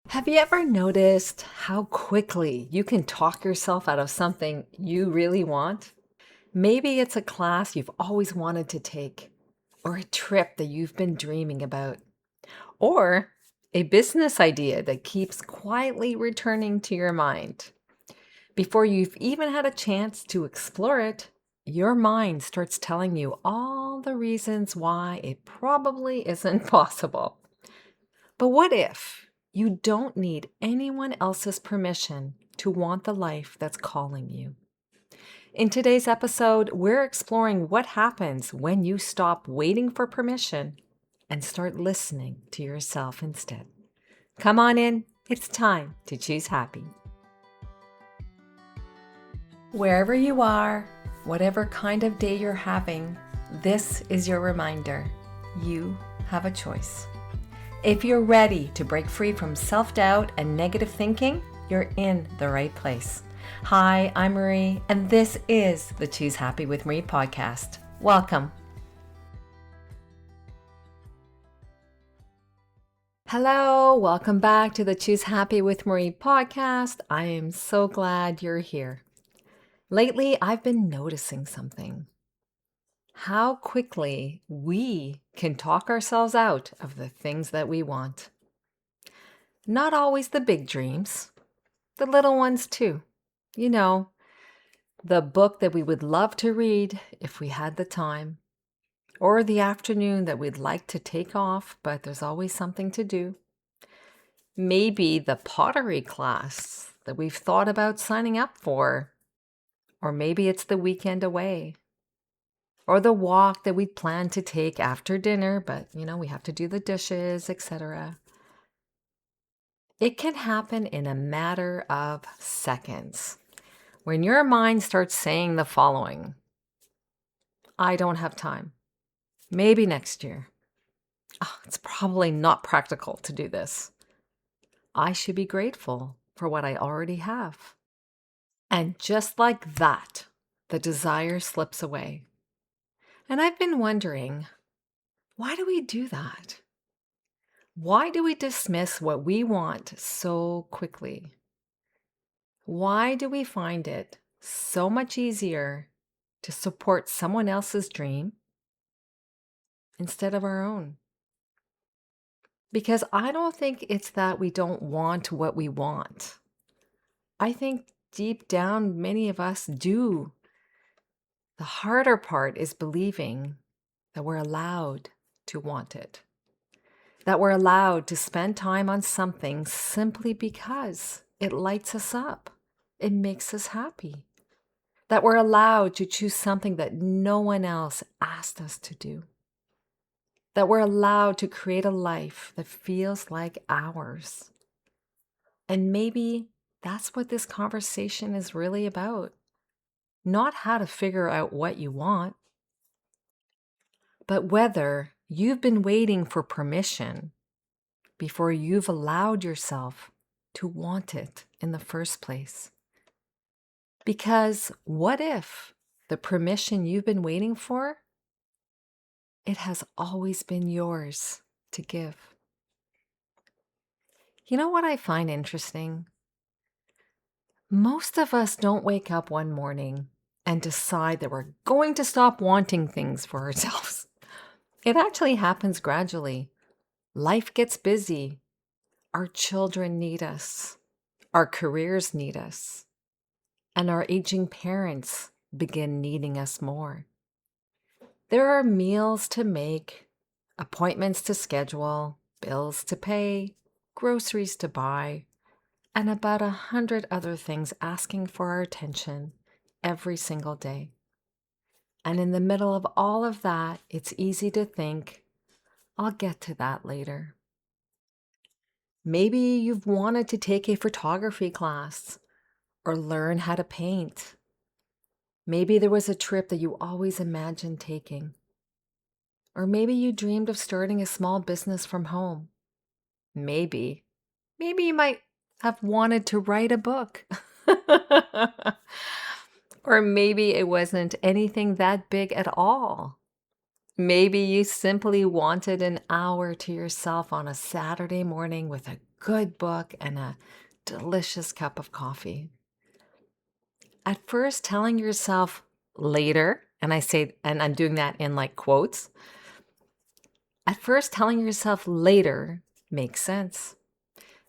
Have you ever noticed how quickly you can talk yourself out of something you really want? Maybe it's a class you've always wanted to take, or a trip that you've been dreaming about, or a business idea that keeps quietly returning to your mind. Before you've even had a chance to explore it, your mind starts telling you all the reasons why it probably isn't possible. But what if you don't need anyone else's permission to want the life that's calling you? In today's episode, we're exploring what happens when you stop waiting for permission and start listening to yourself instead. Come on in, it's time to choose happy. Wherever you are, whatever kind of day you're having, this is your reminder. You have a choice. If you're ready to break free from self-doubt and negative thinking, you're in the right place. Hi, I'm Marie, and this is the Choose Happy with Marie podcast. Welcome. Hello, welcome back to the Choose Happy with Marie podcast. I am so glad you're here. Lately, I've been noticing something. How quickly we can talk ourselves out of the things that we want. Not always the big dreams, the little ones too. You know, the book that we would love to read if we had the time, or the afternoon that we'd like to take off, but there's always something to do. Maybe the pottery class that we've thought about signing up for, or maybe it's the weekend away, or the walk that we'd planned to take after dinner, but we have to do the dishes, etc. It can happen in a matter of seconds. When your mind starts saying the following: I don't have time. Maybe next year. Oh, it's probably not practical to do this. I should be grateful for what I already have. And just like that, the desire slips away. And I've been wondering, why do we do that? Why do we dismiss what we want so quickly? Why do we find it so much easier to support someone else's dream instead of our own? Because I don't think it's that we don't want what we want. I think deep down, many of us do. The harder part is believing that we're allowed to want it, that we're allowed to spend time on something simply because it lights us up, it makes us happy, that we're allowed to choose something that no one else asked us to do, that we're allowed to create a life that feels like ours. And maybe that's what this conversation is really about. Not how to figure out what you want, but whether you've been waiting for permission before you've allowed yourself to want it in the first place. Because what if the permission you've been waiting for, it has always been yours to give? You know what I find interesting? Most of us don't wake up one morning and decide that we're going to stop wanting things for ourselves. It actually happens gradually. Life gets busy. Our children need us. Our careers need us. And our aging parents begin needing us more. There are meals to make, appointments to schedule, bills to pay, groceries to buy, and about 100 other things asking for our attention every single day. And in the middle of all of that, it's easy to think, I'll get to that later. Maybe you've wanted to take a photography class or learn how to paint. Maybe there was a trip that you always imagined taking. Or maybe you dreamed of starting a small business from home. Maybe you might have wanted to write a book. Or maybe it wasn't anything that big at all. Maybe you simply wanted an hour to yourself on a Saturday morning with a good book and a delicious cup of coffee. At first, telling yourself later, and I'm doing that in like quotes, at first, telling yourself later makes sense.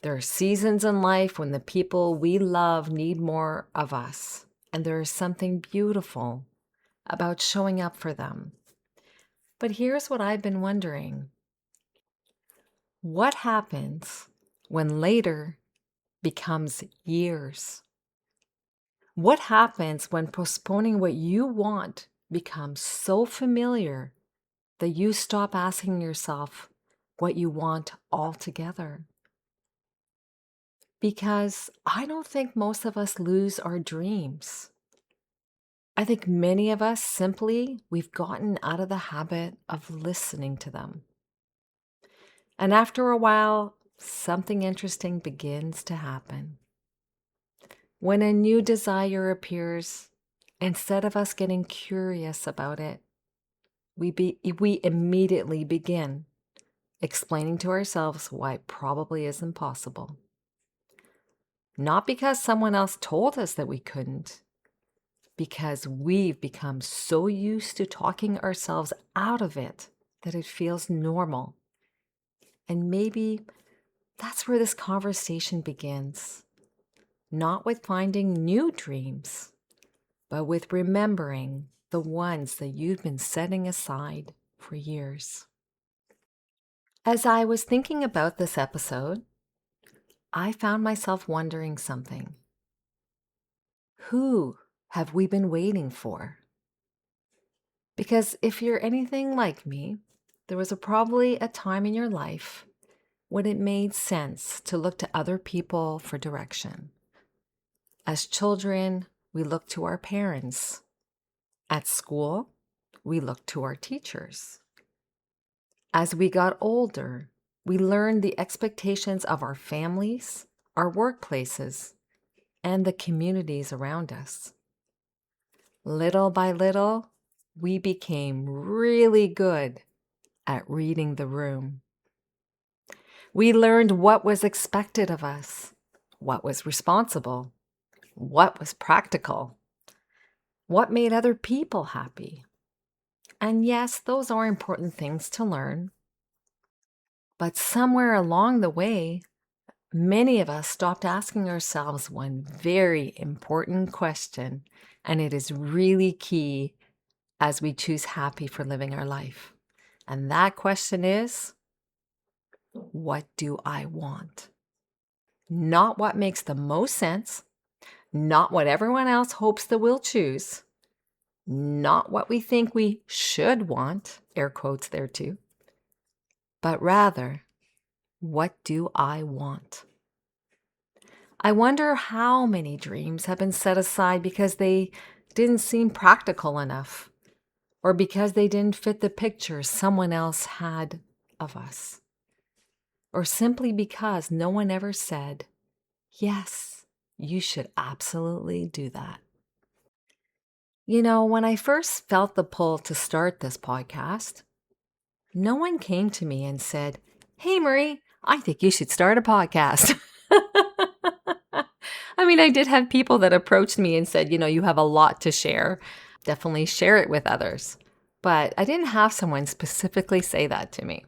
There are seasons in life when the people we love need more of us, and there is something beautiful about showing up for them. But here's what I've been wondering. What happens when later becomes years? What happens when postponing what you want becomes so familiar that you stop asking yourself what you want altogether? Because I don't think most of us lose our dreams. I think many of us we've gotten out of the habit of listening to them. And after a while, something interesting begins to happen. When a new desire appears, instead of us getting curious about it, we immediately begin explaining to ourselves why it probably isn't possible. Not because someone else told us that we couldn't, because we've become so used to talking ourselves out of it that it feels normal. And maybe that's where this conversation begins. Not with finding new dreams, but with remembering the ones that you've been setting aside for years. As I was thinking about this episode, I found myself wondering something. Who have we been waiting for? Because if you're anything like me, there was probably a time in your life when it made sense to look to other people for direction. As children, we looked to our parents. At school, we looked to our teachers. As we got older, we learned the expectations of our families, our workplaces, and the communities around us. Little by little, we became really good at reading the room. We learned what was expected of us, what was responsible, what was practical, what made other people happy. And yes, those are important things to learn. But somewhere along the way, many of us stopped asking ourselves one very important question, and it is really key as we choose happy for living our life. And that question is, what do I want? Not what makes the most sense, not what everyone else hopes that we'll choose, not what we think we should want, air quotes there too, but rather, what do I want? I wonder how many dreams have been set aside because they didn't seem practical enough, or because they didn't fit the picture someone else had of us, or simply because no one ever said, yes, you should absolutely do that. You know, when I first felt the pull to start this podcast, no one came to me and said, hey, Marie, I think you should start a podcast. I mean, I did have people that approached me and said, you have a lot to share. Definitely share it with others. But I didn't have someone specifically say that to me.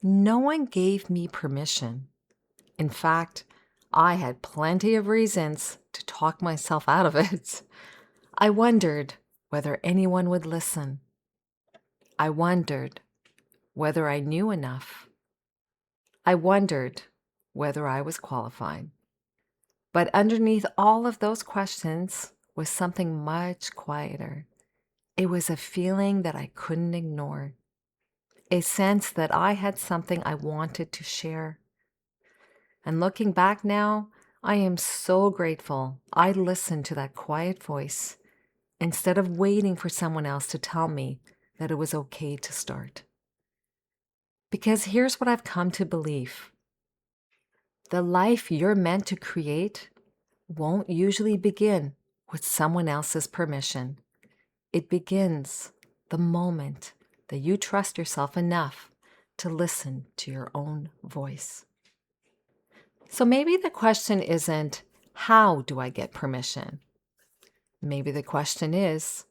No one gave me permission. In fact, I had plenty of reasons to talk myself out of it. I wondered whether anyone would listen. I wondered whether I knew enough. I wondered whether I was qualified. But underneath all of those questions was something much quieter. It was a feeling that I couldn't ignore, a sense that I had something I wanted to share. And looking back now, I am so grateful I listened to that quiet voice instead of waiting for someone else to tell me that it was okay to start. Because here's what I've come to believe. The life you're meant to create won't usually begin with someone else's permission. It begins the moment that you trust yourself enough to listen to your own voice. So maybe the question isn't, how do I get permission? Maybe the question is,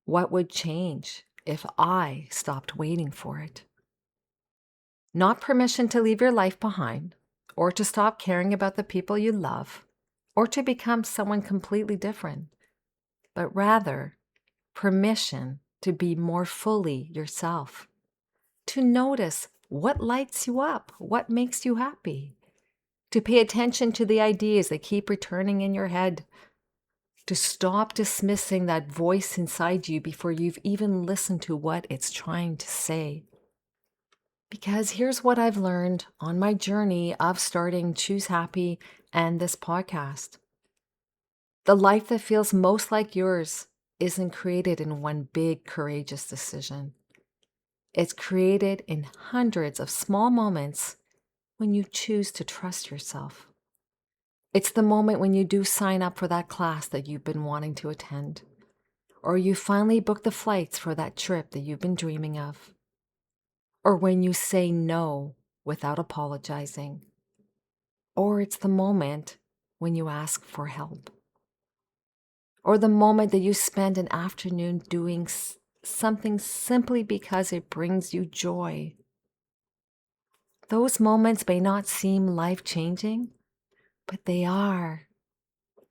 what would change if I stopped waiting for it? Not permission to leave your life behind, or to stop caring about the people you love, or to become someone completely different, but rather permission to be more fully yourself, to notice what lights you up, what makes you happy, to pay attention to the ideas that keep returning in your head, to stop dismissing that voice inside you before you've even listened to what it's trying to say. Because here's what I've learned on my journey of starting Choose Happy and this podcast. The life that feels most like yours isn't created in one big, courageous decision. It's created in hundreds of small moments when you choose to trust yourself. It's the moment when you do sign up for that class that you've been wanting to attend, or you finally book the flights for that trip that you've been dreaming of, or when you say no without apologizing, or it's the moment when you ask for help, or the moment that you spend an afternoon doing something simply because it brings you joy. Those moments may not seem life-changing, but they are.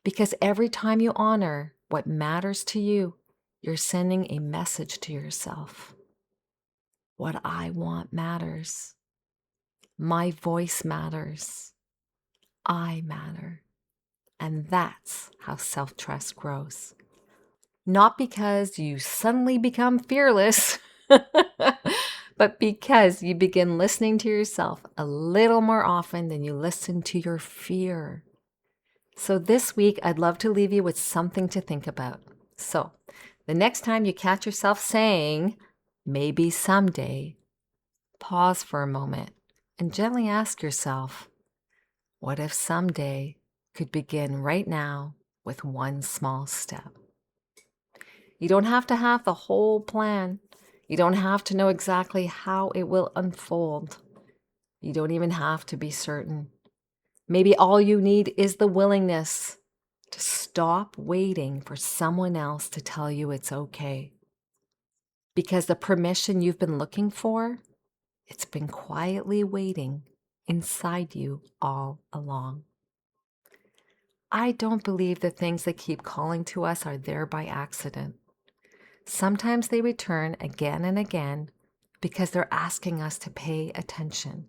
Because every time you honor what matters to you, you're sending a message to yourself. What I want matters. My voice matters. I matter. And that's how self-trust grows. Not because you suddenly become fearless, but because you begin listening to yourself a little more often than you listen to your fear. So this week, I'd love to leave you with something to think about. So the next time you catch yourself saying, maybe someday, pause for a moment and gently ask yourself, what if someday could begin right now with one small step? You don't have to have the whole plan. You don't have to know exactly how it will unfold. You don't even have to be certain. Maybe all you need is the willingness to stop waiting for someone else to tell you it's okay. Because the permission you've been looking for, it's been quietly waiting inside you all along. I don't believe the things that keep calling to us are there by accident. Sometimes they return again and again because they're asking us to pay attention.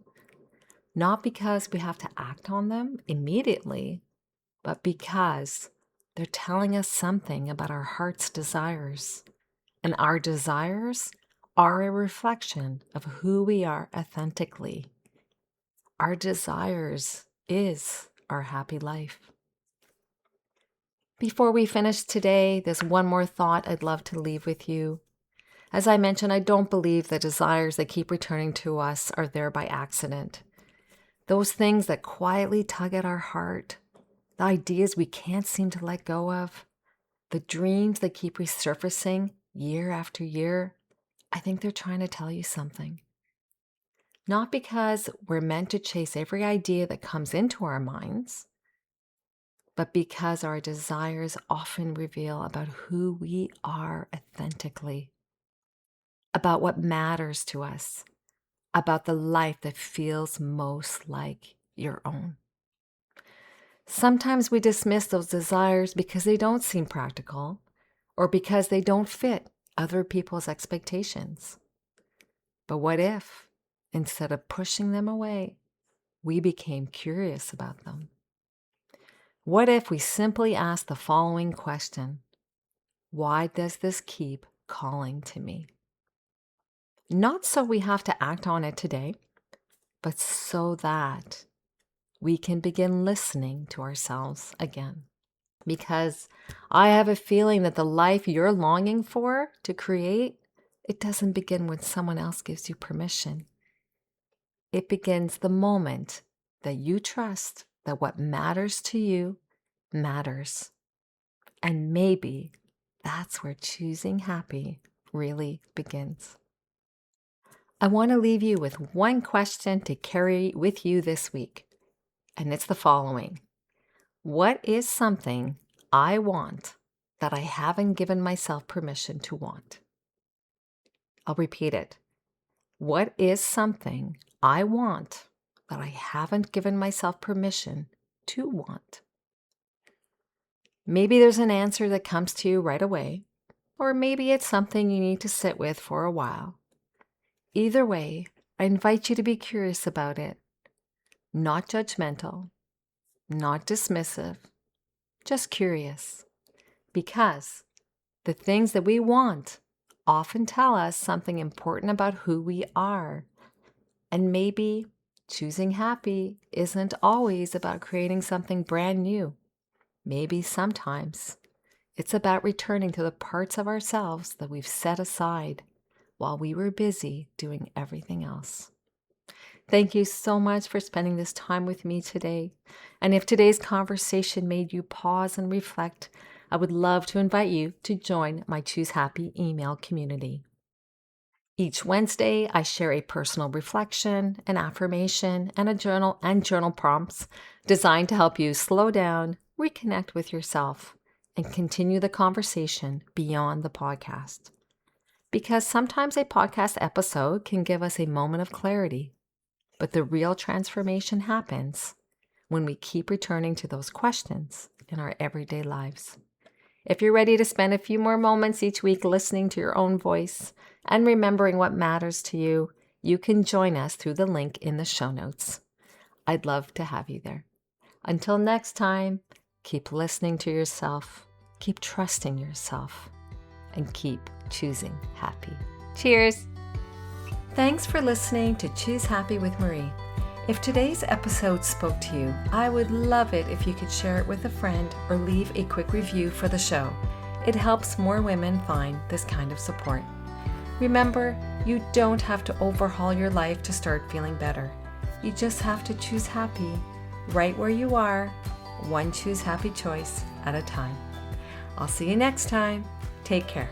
Not because we have to act on them immediately, but because they're telling us something about our heart's desires. And our desires are a reflection of who we are authentically. Our desires is our happy life. Before we finish today, there's one more thought I'd love to leave with you. As I mentioned, I don't believe the desires that keep returning to us are there by accident. Those things that quietly tug at our heart, the ideas we can't seem to let go of, the dreams that keep resurfacing year after year, I think they're trying to tell you something. Not because we're meant to chase every idea that comes into our minds, but because our desires often reveal about who we are authentically, about what matters to us, about the life that feels most like your own. Sometimes we dismiss those desires because they don't seem practical or because they don't fit other people's expectations. But what if, instead of pushing them away, we became curious about them? What if we simply asked the following question: why does this keep calling to me? Not so we have to act on it today, but so that we can begin listening to ourselves again. Because I have a feeling that the life you're longing for to create, it doesn't begin when someone else gives you permission. It begins the moment that you trust that what matters to you matters. And maybe that's where choosing happy really begins. I want to leave you with one question to carry with you this week. and it's the following. What is something I want that I haven't given myself permission to want? I'll repeat it. What is something I want that I haven't given myself permission to want? Maybe there's an answer that comes to you right away, or maybe it's something you need to sit with for a while. Either way, I invite you to be curious about it, not judgmental, not dismissive, just curious. Because the things that we want often tell us something important about who we are. And maybe choosing happy isn't always about creating something brand new. Maybe sometimes it's about returning to the parts of ourselves that we've set aside while we were busy doing everything else. Thank you so much for spending this time with me today. And if today's conversation made you pause and reflect, I would love to invite you to join my Choose Happy email community. Each Wednesday, I share a personal reflection, an affirmation, and journal prompts designed to help you slow down, reconnect with yourself, and continue the conversation beyond the podcast. Because sometimes a podcast episode can give us a moment of clarity, but the real transformation happens when we keep returning to those questions in our everyday lives. If you're ready to spend a few more moments each week listening to your own voice and remembering what matters to you, you can join us through the link in the show notes. I'd love to have you there. Until next time, keep listening to yourself, keep trusting yourself, and keep choosing happy. Cheers! Thanks for listening to Choose Happy with Marie. If today's episode spoke to you, I would love it if you could share it with a friend or leave a quick review for the show. It helps more women find this kind of support. Remember, you don't have to overhaul your life to start feeling better. You just have to choose happy right where you are, one choose happy choice at a time. I'll see you next time. Take care.